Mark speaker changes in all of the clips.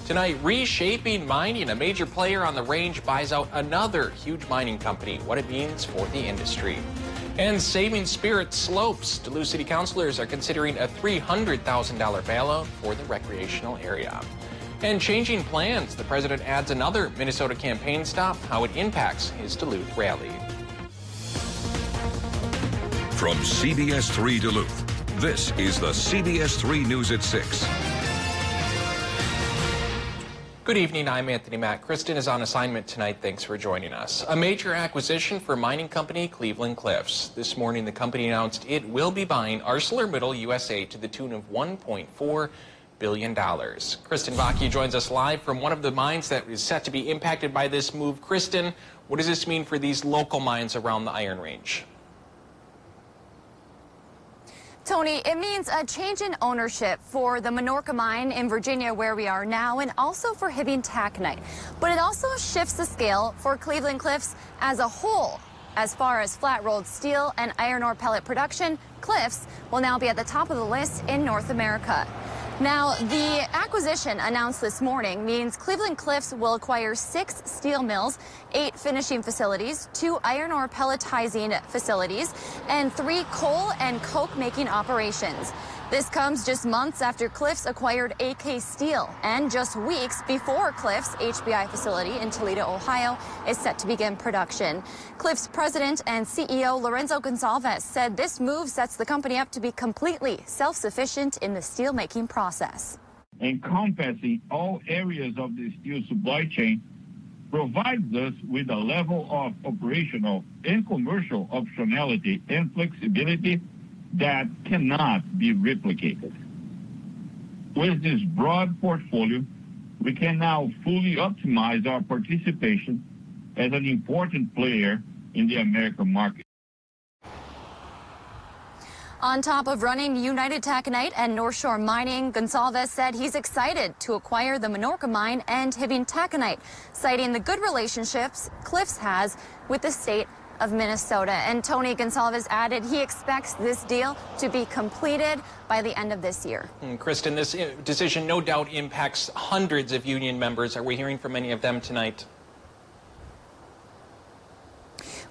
Speaker 1: Tonight, reshaping mining. A major player on the range buys out another huge mining company. What it means for the industry. And saving Spirit slopes. Duluth City councilors are considering a $300,000 bailout for the recreational area. And changing plans. The president adds another Minnesota campaign stop, how it impacts his Duluth rally.
Speaker 2: From CBS3 Duluth, this is the CBS3 News at 6.
Speaker 1: Good evening, I'm Anthony Mack. Kristen is on assignment tonight. Thanks for joining us. A major acquisition for mining company Cleveland Cliffs. This morning, the company announced it will be buying ArcelorMittal USA to the tune of $1.4 billion. Kristen Baki joins us live from one of the mines that is set to be impacted by this move. Kristen, what does this mean for these local mines around the Iron Range?
Speaker 3: Tony, it means a change in ownership for the Minorca mine in Virginia, where we are now, and also for Hibbing Taconite. But it also shifts the scale for Cleveland Cliffs as a whole. As far as flat-rolled steel and iron ore pellet production, Cliffs will now be at the top of the list in North America. Now, the acquisition announced this morning means Cleveland Cliffs will acquire 6 steel mills, 8 finishing facilities, 2 iron ore pelletizing facilities, and 3 coal and coke making operations. This comes just months after Cliffs acquired AK Steel, and just weeks before Cliffs' HBI facility in Toledo, Ohio, is set to begin production. Cliffs president and CEO Lorenzo Gonsalves said this move sets the company up to be completely self-sufficient in the steel-making process.
Speaker 4: Encompassing all areas of the steel supply chain provides us with a level of operational and commercial optionality and flexibility that cannot be replicated. With this broad portfolio, we can now fully optimize our participation as an important player in the American market.
Speaker 3: On top of running United Taconite and North Shore Mining, Gonsalves said he's excited to acquire the Minorca mine and Hibbing Taconite, citing the good relationships Cliffs has with the state of Minnesota. And Tony, Gonsalves added he expects this deal to be completed by the end of this year.
Speaker 1: Kristen, this decision no doubt impacts hundreds of union members. Are we hearing from any of them tonight?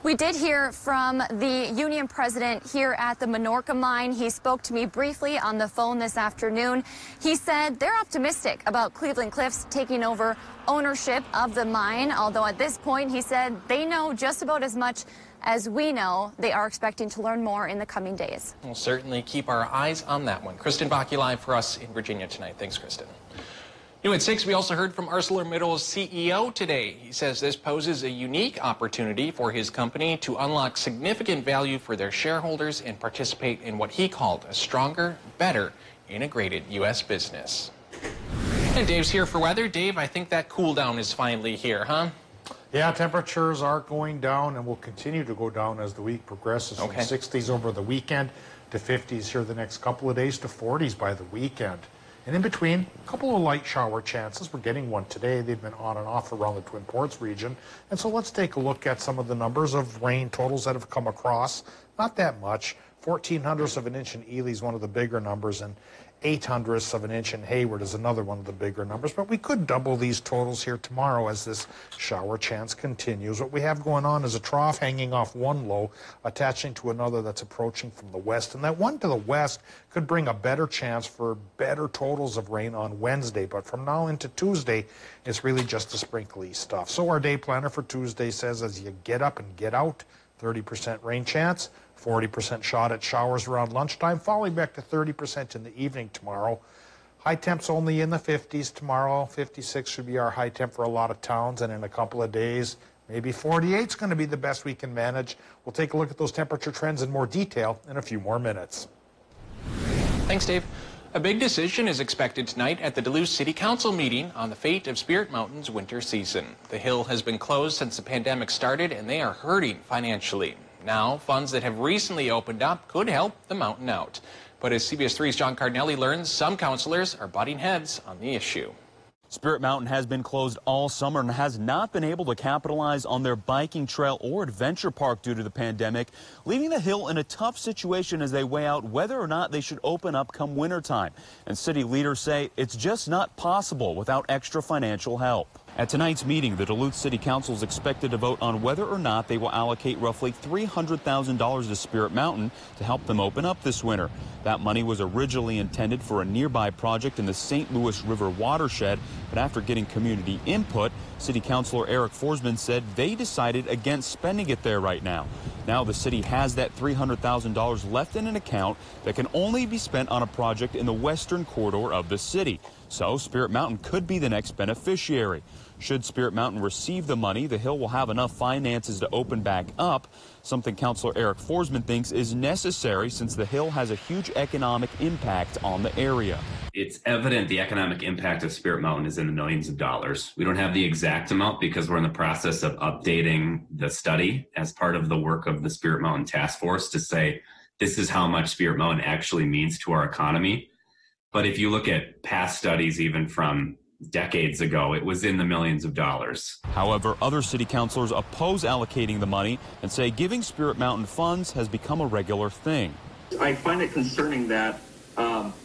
Speaker 3: We did hear from the union president here at the Minorca mine. He spoke to me briefly on the phone this afternoon. He said they're optimistic about Cleveland Cliffs taking over ownership of the mine, although at this point he said they know just about as much as we know. They are expecting to learn more in the coming days.
Speaker 1: We'll certainly keep our eyes on that one. Kristen Baki live for us in Virginia tonight. Thanks, Kristen. New at 6, we also heard from ArcelorMittal's CEO today. He says this poses a unique opportunity for his company to unlock significant value for their shareholders and participate in what he called a stronger, better, integrated U.S. business. And Dave's here for weather. Dave, I think that cool down is finally here, huh?
Speaker 5: Yeah, temperatures are going down and will continue to go down as the week progresses. From 60s over the weekend to 50s here the next couple of days to 40s by the weekend. And in between, a couple of light shower chances. We're getting one today. They've been on and off around the Twin Ports region. And so let's take a look at some of the numbers of rain totals that have come across. Not that much. 0.14 of an inch in Ely is one of the bigger numbers, and 0.08 of an inch in Hayward is another one of the bigger numbers. But we could double these totals here tomorrow as this shower chance continues. What we have going on is a trough hanging off one low, attaching to another that's approaching from the west. And that one to the west could bring a better chance for better totals of rain on Wednesday. But from now into Tuesday, it's really just the sprinkly stuff. So our day planner for Tuesday says as you get up and get out, 30% rain chance, 40% shot at showers around lunchtime, falling back to 30% in the evening tomorrow. High temps only in the 50s tomorrow. 56 should be our high temp for a lot of towns, and in a couple of days, maybe 48 is going to be the best we can manage. We'll take a look at those temperature trends in more detail in a few more minutes.
Speaker 1: Thanks, Dave. A big decision is expected tonight at the Duluth City Council meeting on the fate of Spirit Mountain's winter season. The hill has been closed since the pandemic started, and they are hurting financially. Now, funds that have recently opened up could help the mountain out. But as CBS3's John Cardinelli learns, some councilors are butting heads on the issue.
Speaker 6: Spirit Mountain has been closed all summer and has not been able to capitalize on their biking trail or adventure park due to the pandemic, leaving the hill in a tough situation as they weigh out whether or not they should open up come wintertime. And city leaders say it's just not possible without extra financial help. At tonight's meeting, the Duluth City Council is expected to vote on whether or not they will allocate roughly $300,000 to Spirit Mountain to help them open up this winter. That money was originally intended for a nearby project in the St. Louis River watershed, but after getting community input, City Councilor Eric Forsman said they decided against spending it there right now. Now the city has that $300,000 left in an account that can only be spent on a project in the western corridor of the city. So Spirit Mountain could be the next beneficiary. Should Spirit Mountain receive the money, the hill will have enough finances to open back up, something Councilor Eric Forsman thinks is necessary since the hill has a huge economic impact on the area.
Speaker 7: It's evident the economic impact of Spirit Mountain is in the millions of dollars. We don't have the exact amount because we're in the process of updating the study as part of the work of the Spirit Mountain Task Force to say this is how much Spirit Mountain actually means to our economy. But if you look at past studies, even from decades ago, it was in the millions of dollars.
Speaker 6: However, other city councilors oppose allocating the money and say giving Spirit Mountain funds has become a regular thing.
Speaker 8: I find it concerning that,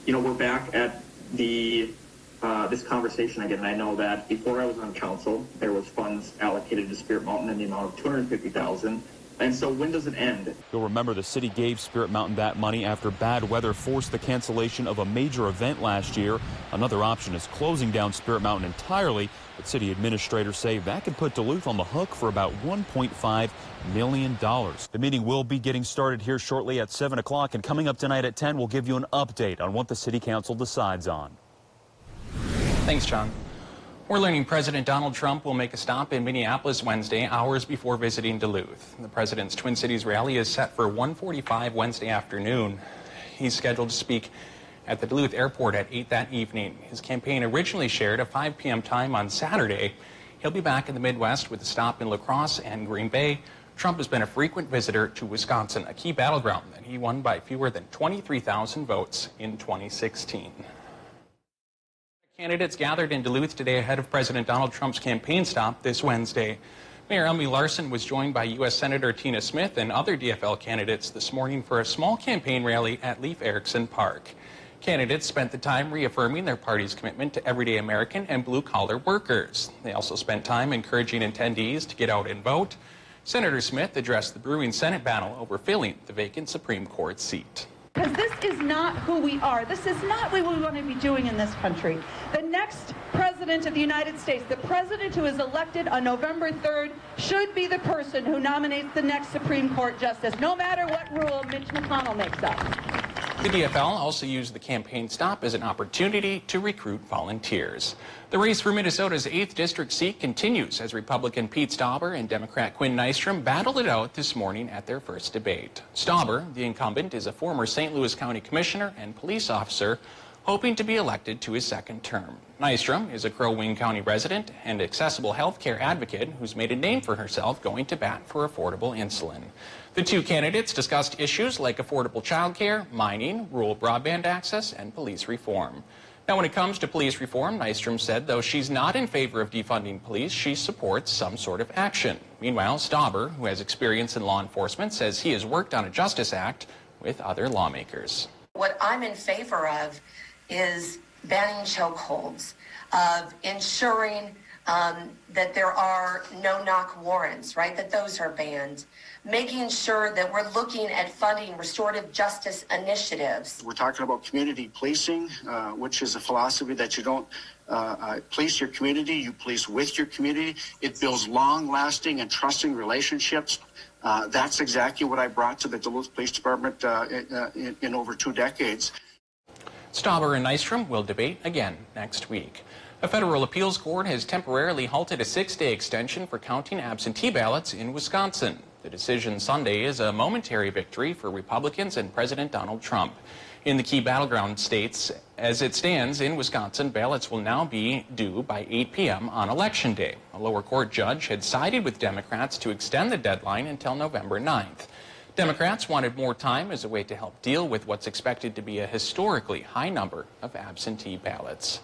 Speaker 8: we're back at this conversation again. And I know that before I was on council, there was funds allocated to Spirit Mountain in the amount of $250,000. And so when does it end?
Speaker 6: You'll remember the city gave Spirit Mountain that money after bad weather forced the cancellation of a major event last year. Another option is closing down Spirit Mountain entirely, but city administrators say that could put Duluth on the hook for about $1.5 million. The meeting will be getting started here shortly at 7 o'clock, and coming up tonight at 10, we'll give you an update on what the city council decides on.
Speaker 1: Thanks, John. We're learning President Donald Trump will make a stop in Minneapolis Wednesday, hours before visiting Duluth. The president's Twin Cities rally is set for 1:45 Wednesday afternoon. He's scheduled to speak at the Duluth airport at 8 that evening. His campaign originally shared a 5 p.m. time on Saturday. He'll be back in the Midwest with a stop in La Crosse and Green Bay. Trump has been a frequent visitor to Wisconsin, a key battleground that he won by fewer than 23,000 votes in 2016. Candidates gathered in Duluth today ahead of President Donald Trump's campaign stop this Wednesday. Mayor Emily Larson was joined by U.S. Senator Tina Smith and other DFL candidates this morning for a small campaign rally at Leif Erikson Park. Candidates spent the time reaffirming their party's commitment to everyday American and blue-collar workers. They also spent time encouraging attendees to get out and vote. Senator Smith addressed the brewing Senate battle over filling the vacant Supreme Court seat.
Speaker 9: Because this is not who we are. This is not what we want to be doing in this country. The next president of the United States, the president who is elected on November 3rd, should be the person who nominates the next Supreme Court justice, no matter what rule Mitch McConnell makes up.
Speaker 1: The DFL also used the campaign stop as an opportunity to recruit volunteers. The race for Minnesota's 8th district seat continues as Republican Pete Stauber and Democrat Quinn Nystrom battled it out this morning at their first debate. Stauber, the incumbent, is a former St. Louis County commissioner and police officer hoping to be elected to his second term. Nystrom is a Crow Wing County resident and accessible health care advocate who's made a name for herself going to bat for affordable insulin. The two candidates discussed issues like affordable childcare, mining, rural broadband access, and police reform. Now, when it comes to police reform, Nystrom said though she's not in favor of defunding police, she supports some sort of action. Meanwhile, Stauber, who has experience in law enforcement, says he has worked on a Justice Act with other lawmakers.
Speaker 10: What I'm in favor of is banning chokeholds, of ensuring that there are no-knock warrants, right, that those are banned, making sure that we're looking at funding restorative justice initiatives.
Speaker 11: We're talking about community policing, which is a philosophy that you don't police your community, you police with your community. It builds long-lasting and trusting relationships. That's exactly what I brought to the Duluth Police Department in over 2 decades.
Speaker 1: Stauber and Nystrom will debate again next week. A federal appeals court has temporarily halted a 6-day extension for counting absentee ballots in Wisconsin. The decision Sunday is a momentary victory for Republicans and President Donald Trump. In the key battleground states, as it stands in Wisconsin, ballots will now be due by 8 p.m. on Election Day. A lower court judge had sided with Democrats to extend the deadline until November 9th. Democrats wanted more time as a way to help deal with what's expected to be a historically high number of absentee ballots.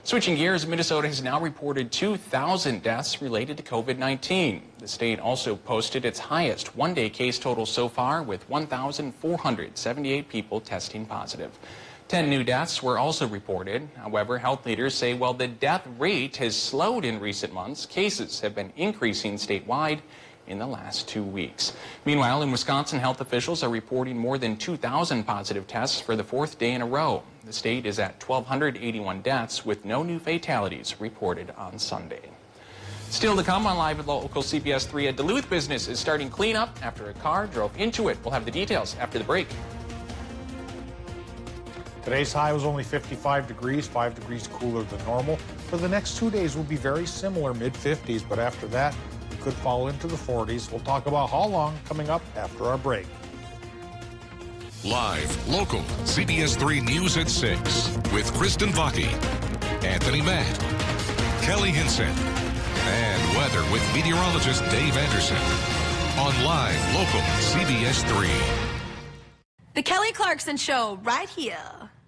Speaker 1: Switching gears, Minnesota has now reported 2,000 deaths related to COVID-19. The state also posted its highest one-day case total so far, with 1,478 people testing positive. 10 new deaths were also reported. However, health leaders say while the death rate has slowed in recent months, cases have been increasing statewide in the last 2 weeks. Meanwhile, in Wisconsin, health officials are reporting more than 2,000 positive tests for the 4th day in a row. The state is at 1,281 deaths with no new fatalities reported on Sunday. Still to come on Live at local CBS 3, a Duluth business is starting cleanup after a car drove into it. We'll have the details after the break.
Speaker 5: Today's high was only 55 degrees, 5 degrees cooler than normal. For the next 2 days will be very similar, mid-50s, but after that, we could fall into the 40s. We'll talk about how long coming up after our break.
Speaker 2: Live, local, CBS 3 News at 6 with Kristen Baki, Anthony Matt, Kelly Hinson, and weather with meteorologist Dave Anderson on Live, local, CBS 3.
Speaker 12: The Kelly Clarkson Show, right here.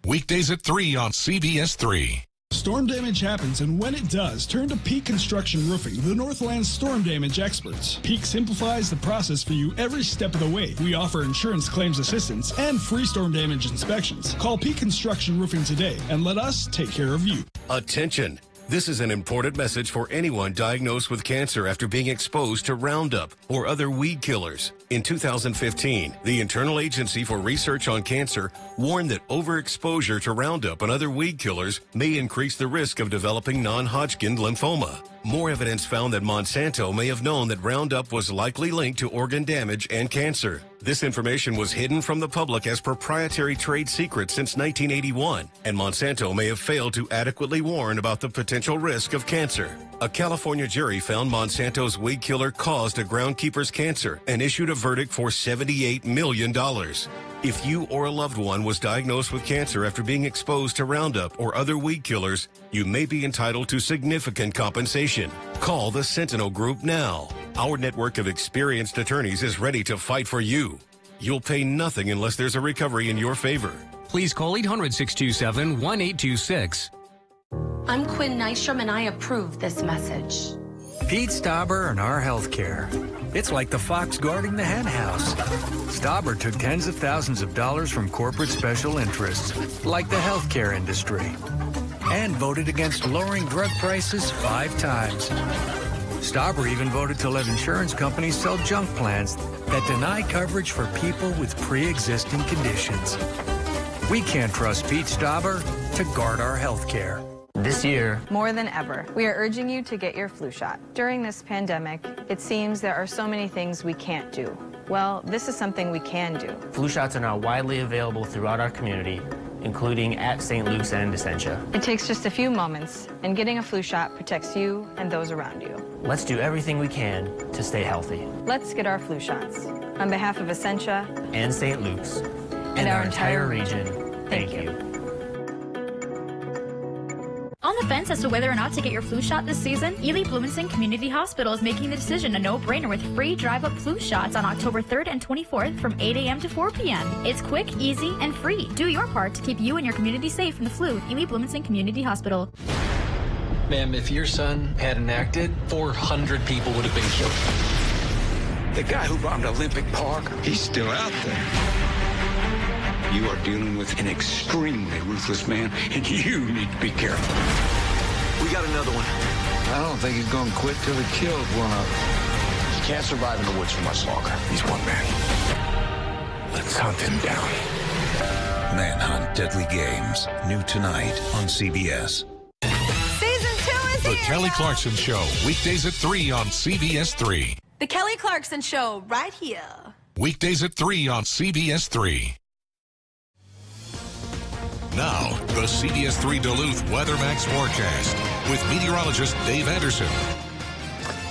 Speaker 2: Weekdays at 3 on CBS 3.
Speaker 13: Storm damage happens, and when it does, turn to Peak Construction Roofing, the Northland's storm damage experts. Peak simplifies the process for you every step of the way. We offer insurance claims assistance and free storm damage inspections. Call Peak Construction Roofing today and let us take care of you.
Speaker 14: Attention! This is an important message for anyone diagnosed with cancer after being exposed to Roundup or other weed killers. In 2015, the Internal Agency for Research on Cancer warned that overexposure to Roundup and other weed killers may increase the risk of developing non-Hodgkin lymphoma. More evidence found that Monsanto may have known that Roundup was likely linked to organ damage and cancer. This information was hidden from the public as proprietary trade secret since 1981, and Monsanto may have failed to adequately warn about the potential risk of cancer. A California jury found Monsanto's weed killer caused a groundkeeper's cancer and issued a verdict for $78 million. If you or a loved one was diagnosed with cancer after being exposed to Roundup or other weed killers, you may be entitled to significant compensation. Call the Sentinel Group now. Our network of experienced attorneys is ready to fight for you. You'll pay nothing unless there's a recovery in your favor.
Speaker 15: Please call 800-627-1826.
Speaker 10: I'm Quinn Nystrom, and I approve this message.
Speaker 15: Pete Stauber and our healthcare. It's like the fox guarding the hen house. Stauber took tens of thousands of dollars from corporate special interests, like the healthcare industry, and voted against lowering drug prices 5 times. Stauber even voted to let insurance companies sell junk plans that deny coverage for people with pre-existing conditions. We can't trust Pete Stauber to guard our healthcare.
Speaker 16: This year, more than ever, we are urging you to get your flu shot. During this pandemic, it seems there are so many things we can't do. Well, this is something we can do.
Speaker 17: Flu shots are now widely available throughout our community, including at St. Luke's and in Essentia.
Speaker 16: It takes just a few moments, and getting a flu shot protects you and those around you.
Speaker 17: Let's do everything we can to stay healthy.
Speaker 16: Let's get our flu shots. On behalf of Essentia
Speaker 17: and St. Luke's
Speaker 16: and our entire
Speaker 17: region, thank you.
Speaker 18: On the fence as to whether or not to get your flu shot this season? Ely Bloomington Community Hospital is making the decision a no-brainer with free drive-up flu shots on October 3rd and 24th from 8 a.m. to 4 p.m. It's quick, easy, and free. Do your part to keep you and your community safe from the flu with Ely Bloomington Community Hospital.
Speaker 19: Ma'am, if your son hadn't acted, 400 people would have been killed.
Speaker 20: The guy who bombed Olympic Park, he's still out there. You are dealing with an extremely ruthless man, and you need to be careful.
Speaker 19: We got another one.
Speaker 20: I don't think he's going to quit till he kills one of them.
Speaker 21: He can't survive in the woods for much longer. He's one man. Let's hunt him down.
Speaker 2: Manhunt Deadly Games. New tonight on CBS.
Speaker 12: Season 2 is
Speaker 2: The
Speaker 12: here,
Speaker 2: Kelly
Speaker 12: y'all.
Speaker 2: Clarkson Show. Weekdays at 3 on CBS 3.
Speaker 12: The Kelly Clarkson Show, right here.
Speaker 2: Weekdays at 3 on CBS 3. Now, the CBS 3 Duluth WeatherMax forecast with meteorologist Dave Anderson.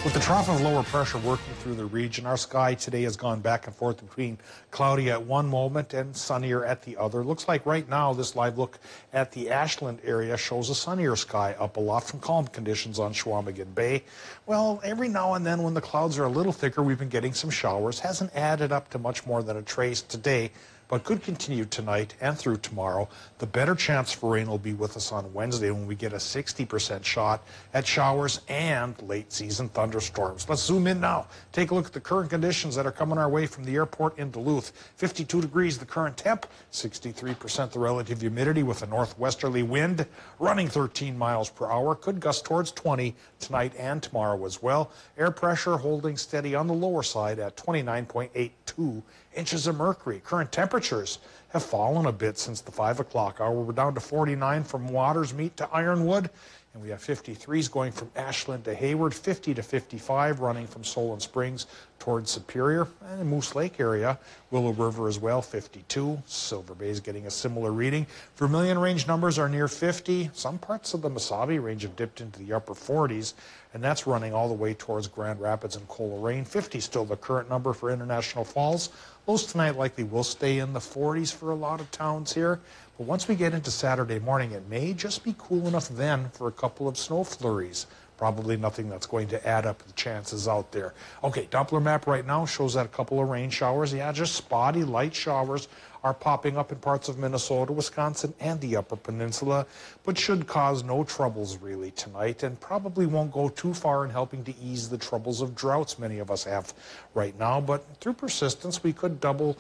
Speaker 5: With the trough of lower pressure working through the region, our sky today has gone back and forth between cloudy at one moment and sunnier at the other. Looks like right now this live look at the Ashland area shows a sunnier sky up a lot from calm conditions on Chequamegon Bay. Well, every now and then when the clouds are a little thicker, we've been getting some showers. Hasn't added up to much more than a trace today. but could continue tonight and through tomorrow. The better chance for rain will be with us on Wednesday when we get a 60% shot at showers and late season thunderstorms. Let's zoom in now. Take a look at the current conditions that are coming our way from the airport in Duluth. 52 degrees the current temp, 63% the relative humidity with a northwesterly wind running 13 miles per hour. Could gust towards 20 tonight and tomorrow as well. Air pressure holding steady on the lower side at 29.82 inches of mercury. Current temperatures have fallen a bit since the 5 o'clock hour. We're down to 49 from Waters Meet to Ironwood. And we have 53s going from Ashland to Hayward, 50 to 55 running from Solon Springs towards Superior. And in Moose Lake area, Willow River as well, 52. Silver Bay is getting a similar reading. Vermilion range numbers are near 50. Some parts of the Mesabi range have dipped into the upper 40s, and that's running all the way towards Grand Rapids and Coleraine. 50 still the current number for International Falls. Lows tonight likely will stay in the 40s for a lot of towns here. But once we get into Saturday morning, it may just be cool enough then for a couple of snow flurries. Probably nothing that's going to add up the chances out there. Okay, Doppler map right now shows that a couple of rain showers. Yeah, just spotty light showers are popping up in parts of Minnesota, Wisconsin, and the Upper Peninsula, but should cause no troubles really tonight and probably won't go too far in helping to ease the troubles of droughts many of us have right now. But through persistence, we could double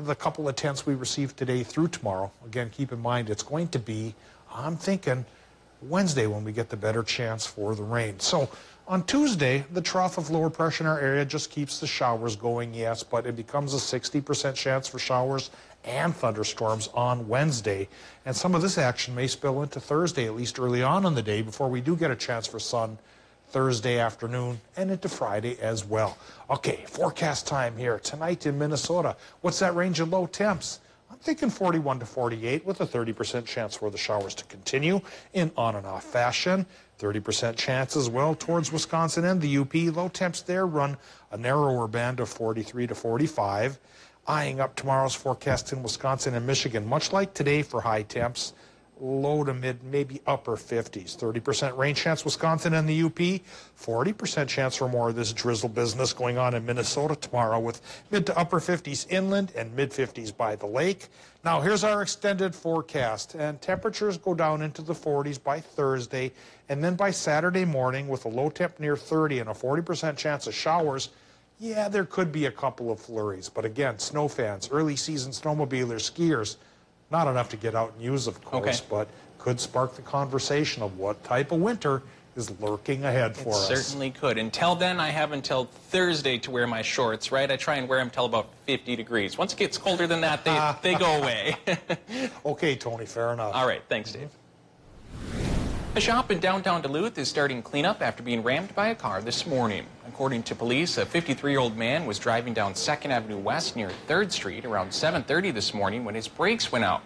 Speaker 5: the couple of tenths we received today through tomorrow. Again, keep in mind, it's going to be, I'm thinking, Wednesday when we get the better chance for the rain. So on Tuesday, the trough of lower pressure in our area just keeps the showers going, yes, but it becomes a 60% chance for showers and thunderstorms on Wednesday. And some of this action may spill into Thursday, at least early on in the day, before we do get a chance for sun Thursday afternoon and into Friday as well. Okay, forecast time here tonight in Minnesota. What's that range of low temps? I'm thinking 41 to 48 with a 30% chance for the showers to continue in on and off fashion. 30% chance as well towards Wisconsin and the UP. Low temps there run a narrower band of 43 to 45. Eyeing up tomorrow's forecast in Wisconsin and Michigan, much like today for high temps, low to mid, maybe upper 50s. 30% rain chance Wisconsin and the UP. 40% chance for more of this drizzle business going on in Minnesota tomorrow with mid to upper 50s inland and mid 50s by the lake. Now here's our extended forecast, and temperatures go down into the 40s by Thursday, and then by Saturday morning with a low temp near 30 and a 40% chance of showers. Yeah, there could be a couple of flurries, but again, snow fans, early season snowmobilers, skiers, not enough to get out and use, of course, but could spark the conversation of what type of winter is lurking ahead for us.
Speaker 1: It certainly could. Until then, I have until Thursday to wear my shorts, right? I try and wear them till about 50 degrees. Once it gets colder than that, they go away.
Speaker 5: Okay, Tony, fair enough.
Speaker 1: All right, thanks, Dave. A shop in downtown Duluth is starting cleanup after being rammed by a car this morning. According to police, a 53-year-old man was driving down 2nd Avenue West near 3rd Street around 7:30 this morning when his brakes went out.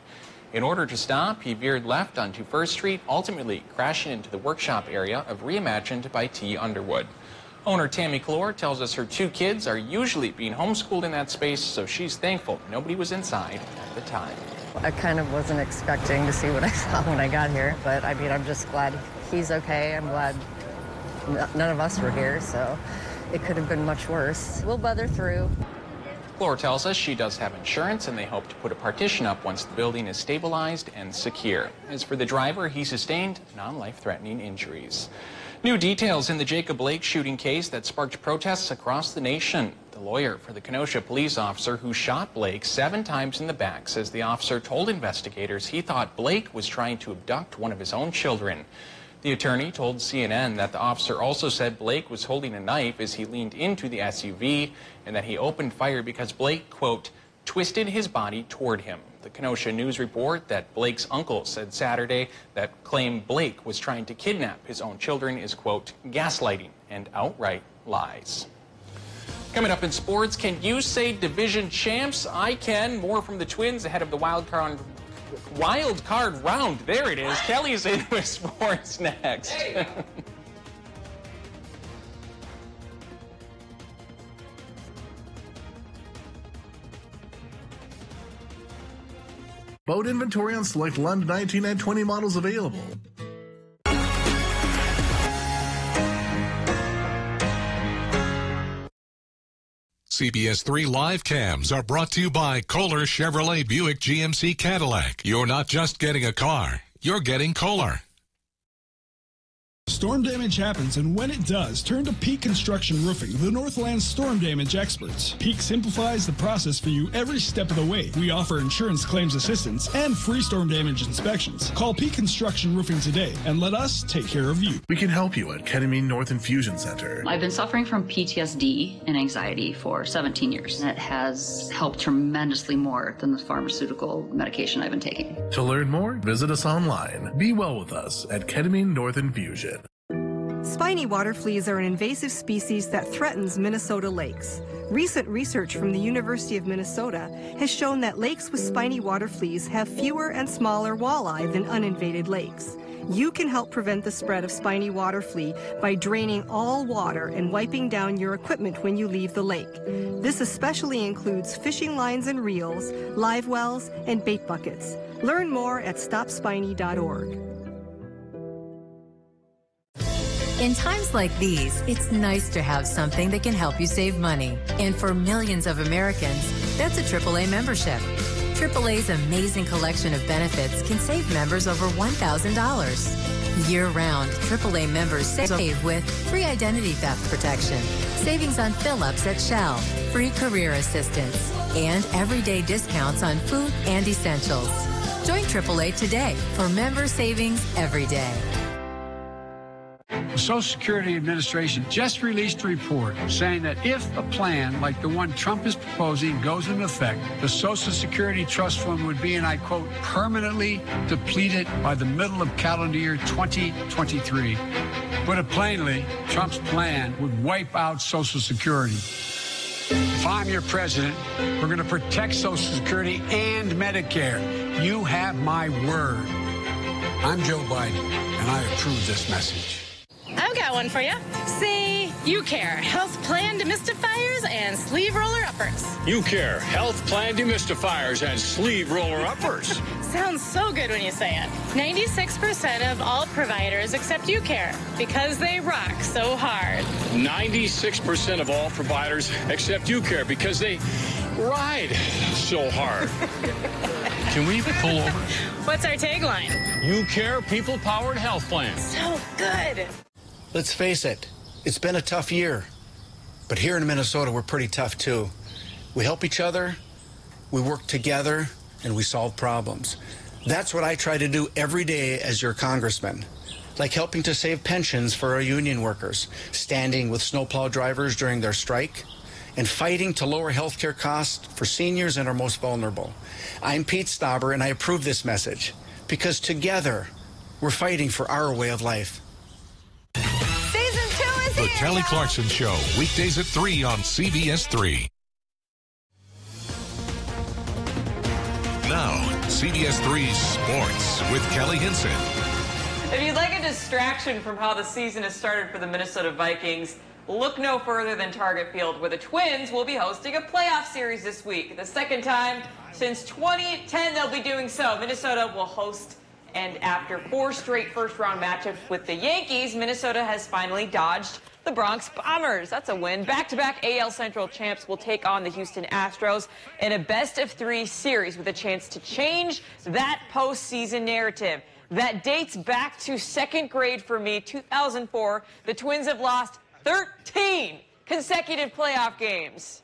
Speaker 1: In order to stop, he veered left onto 1st Street, ultimately crashing into the workshop area of Reimagined by T. Underwood. Owner Tammy Clore tells us her 2 kids are usually being homeschooled in that space, so she's thankful nobody was inside at the time.
Speaker 4: I kind of wasn't expecting to see what I saw when I got here, but I mean, I'm just glad he's okay. I'm glad none of us were here, so it could have been much worse. We'll weather through.
Speaker 1: Clore tells us she does have insurance and they hope to put a partition up once the building is stabilized and secure. As for the driver, he sustained non-life-threatening injuries. New details in the Jacob Blake shooting case that sparked protests across the nation. The lawyer for the Kenosha police officer who shot Blake 7 times in the back says the officer told investigators he thought Blake was trying to abduct one of his own children. The attorney told CNN that the officer also said Blake was holding a knife as he leaned into the SUV and that he opened fire because Blake, quote, twisted his body toward him. The Kenosha News report that Blake's uncle said Saturday that claim Blake was trying to kidnap his own children is, quote, gaslighting and outright lies. Coming up in sports, can you say division champs? I can. More from the Twins ahead of the wild card round. There it is. Kelly's in with sports next.
Speaker 22: Boat inventory on select London 19 and 20 models available.
Speaker 2: CBS3 live cams are brought to you by Kohler Chevrolet Buick GMC Cadillac. You're not just getting a car, you're getting Kohler.
Speaker 13: Storm damage happens, and when it does, turn to Peak Construction Roofing, the Northland's storm damage experts. Peak simplifies the process for you every step of the way. We offer insurance claims assistance and free storm damage inspections. Call Peak Construction Roofing today and let us take care of you.
Speaker 22: We can help you at Ketamine North Infusion Center.
Speaker 3: I've been suffering from PTSD and anxiety for 17 years. It has helped tremendously more than the pharmaceutical medication I've been taking.
Speaker 22: To learn more, visit us online. Be well with us at Ketamine North Infusion.
Speaker 7: Spiny water fleas are an invasive species that threatens Minnesota lakes. Recent research from the University of Minnesota has shown that lakes with spiny water fleas have fewer and smaller walleye than uninvaded lakes. You can help prevent the spread of spiny water flea by draining all water and wiping down your equipment when you leave the lake. This especially includes fishing lines and reels, live wells, and bait buckets. Learn more at stopspiny.org.
Speaker 23: In times like these, it's nice to have something that can help you save money. And for millions of Americans, that's a AAA membership. AAA's amazing collection of benefits can save members over $1,000. Year-round, AAA members save with free identity theft protection, savings on fill-ups at Shell, free career assistance, and everyday discounts on food and essentials. Join AAA today for member savings every day.
Speaker 24: The Social Security Administration just released a report saying that if a plan like the one Trump is proposing goes into effect, the Social Security Trust Fund would be, and I quote, permanently depleted by the middle of calendar year 2023. Put it plainly, Trump's plan would wipe out Social Security. If I'm your president, we're going to protect Social Security and Medicare. You have my word. I'm Joe Biden, and I approve this message.
Speaker 25: I've got one for you. See, UCare, health plan demystifiers and sleeve roller uppers.
Speaker 26: UCare, health plan demystifiers and sleeve roller uppers.
Speaker 25: Sounds so good when you say it. 96% of all providers accept UCare because they rock so hard.
Speaker 26: 96% of all providers accept UCare because they ride so hard. Can we pull over?
Speaker 25: What's our tagline?
Speaker 26: UCare, people-powered health plan.
Speaker 25: So good.
Speaker 27: Let's face it, it's been a tough year. But here in Minnesota, we're pretty tough too. We help each other, we work together, and we solve problems. That's what I try to do every day as your congressman. Like helping to save pensions for our union workers, standing with snowplow drivers during their strike, and fighting to lower health care costs for seniors and our most vulnerable. I'm Pete Stauber, and I approve this message because together we're fighting for our way of life.
Speaker 2: The Kelly Clarkson Show, weekdays at 3 on CBS3. Now, CBS3 Sports with Kelly Hinson.
Speaker 28: If you'd like a distraction from how the season has started for the Minnesota Vikings, look no further than Target Field, where the Twins will be hosting a playoff series this week. The second time since 2010 they'll be doing so. Minnesota will host, and after 4 straight first-round matchups with the Yankees, Minnesota has finally dodged the Bronx Bombers. That's a win. Back-to-back AL Central champs will take on the Houston Astros in a best-of-3 series with a chance to change that postseason narrative. That dates back to second grade for me, 2004. The Twins have lost 13 consecutive playoff games.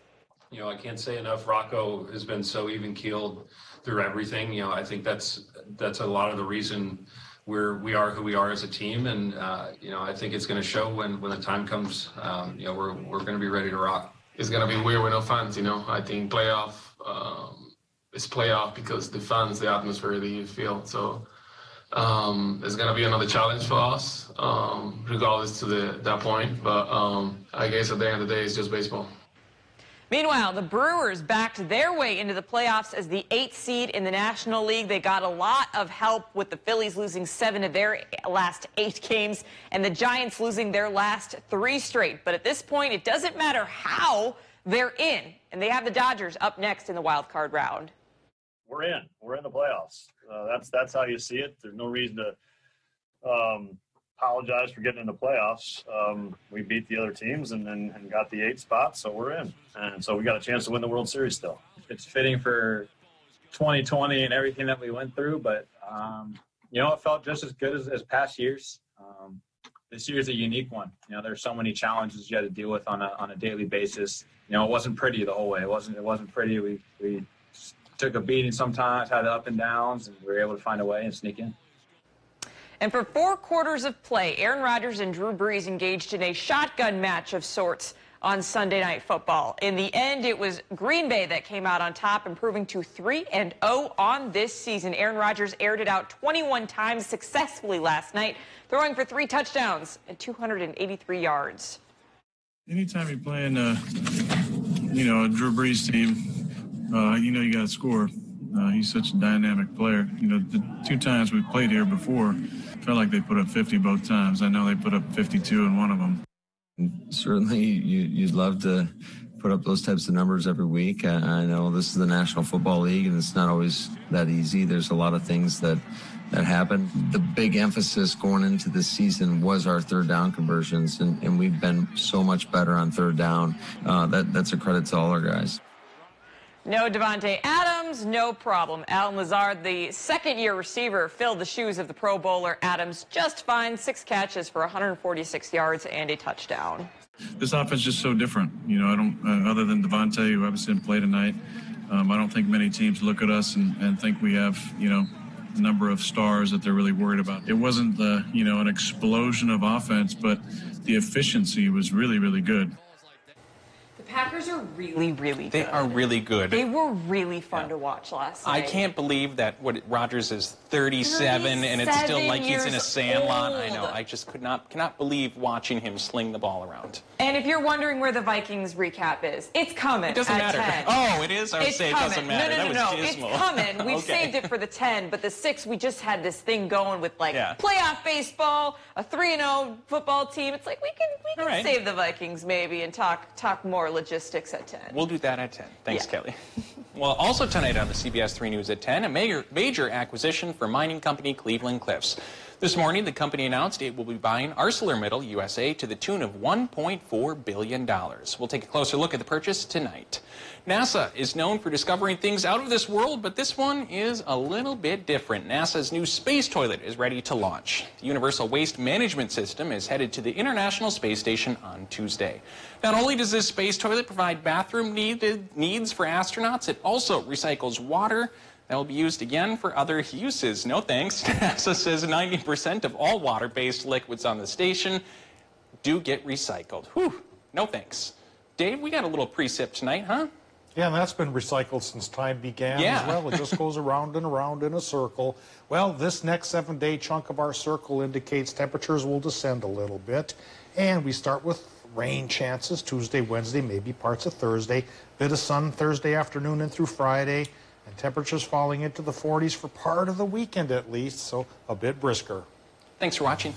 Speaker 29: You know, I can't say enough. Rocco has been so even-keeled through everything. You know, I think that's a lot of the reason we are who we are as a team, and you know, I think it's going to show when the time comes. You know, we're going to be ready to rock.
Speaker 30: It's going to be weird with no fans. You know, I think playoff is playoff because the fans, the atmosphere that you feel. So it's going to be another challenge for us, regardless to that point. But I guess at the end of the day, it's just baseball.
Speaker 28: Meanwhile, the Brewers backed their way into the playoffs as the 8th seed in the National League. They got a lot of help with the Phillies losing 7 of their last 8 games and the Giants losing their last 3 straight. But at this point, it doesn't matter how they're in, and they have the Dodgers up next in the wild card round.
Speaker 31: We're in the playoffs. That's how you see it. There's no reason to
Speaker 6: apologize for getting into playoffs. We beat the other teams and got the 8 spot, so we're in. And so we got a chance to win the World Series still.
Speaker 8: It's fitting for 2020 and everything that we went through, but, it felt just as good as past years. This year is a unique one. There's so many challenges you had to deal with on a daily basis. It wasn't pretty the whole way. It wasn't pretty. We took a beating sometimes, had the up and downs, and we were able to find a way and sneak in.
Speaker 28: And for 4 quarters of play, Aaron Rodgers and Drew Brees engaged in a shotgun match of sorts on Sunday Night Football. In the end, it was Green Bay that came out on top, improving to 3-0 on this season. Aaron Rodgers aired it out 21 times successfully last night, throwing for 3 touchdowns and 283 yards.
Speaker 9: Anytime you're playing, a Drew Brees team, you got to score. He's such a dynamic player. The 2 times we played here before, felt like they put up 50 both times. I know they put up 52 in one of them.
Speaker 10: Certainly, you'd love to put up those types of numbers every week. I know this is the National Football League, and it's not always that easy. There's a lot of things that happen. The big emphasis going into this season was our 3rd down conversions, and we've been so much better on 3rd down. That's a credit to all our guys.
Speaker 28: No Devontae Adams, no problem. Alan Lazard, the second-year receiver, filled the shoes of the Pro Bowler. Adams just fine, 6 catches for 146 yards and a touchdown.
Speaker 9: This offense is just so different. I don't, other than Devontae, who obviously didn't play tonight, I don't think many teams look at us and think we have, a number of stars that they're really worried about. It wasn't an explosion of offense, but the efficiency was really, really good.
Speaker 28: The Packers are really, really good.
Speaker 1: They are really good.
Speaker 28: They were really fun to watch last night.
Speaker 1: I can't believe that Rodgers is 37 and it's still like he's in a sandlot. I know. I just cannot believe watching him sling the ball around.
Speaker 28: And if you're wondering where the Vikings recap is, it's coming.
Speaker 1: It doesn't matter.
Speaker 28: 10.
Speaker 1: Oh, it is? I would say it doesn't matter.
Speaker 28: No.
Speaker 1: Dismal.
Speaker 28: It's coming. We've
Speaker 1: Okay.
Speaker 28: saved it for the 10, but the 6, we just had this thing going with playoff baseball, a 3-0 football team. It's like we can save the Vikings maybe and talk more logistics at 10.
Speaker 1: We'll do that at 10. Thanks, Kelly. Well, also tonight on the CBS3 News at 10, a major acquisition for mining company Cleveland Cliffs. This morning, the company announced it will be buying ArcelorMittal USA to the tune of $1.4 billion. We'll take a closer look at the purchase tonight. NASA is known for discovering things out of this world, but this one is a little bit different. NASA's new space toilet is ready to launch. The Universal Waste Management System is headed to the International Space Station on Tuesday. Not only does this space toilet provide bathroom needs for astronauts, it also recycles water that will be used again for other uses. No thanks. NASA says 90% of all water-based liquids on the station do get recycled. Whew, no thanks. Dave, we got a little pre-sip tonight, huh?
Speaker 5: Yeah, and that's been recycled since time began as well. It just goes around and around in a circle. Well, this next 7-day chunk of our circle indicates temperatures will descend a little bit. And we start with rain chances Tuesday, Wednesday, maybe parts of Thursday. Bit of sun Thursday afternoon and through Friday. And temperatures falling into the 40s for part of the weekend at least, so a bit brisker.
Speaker 1: Thanks for watching.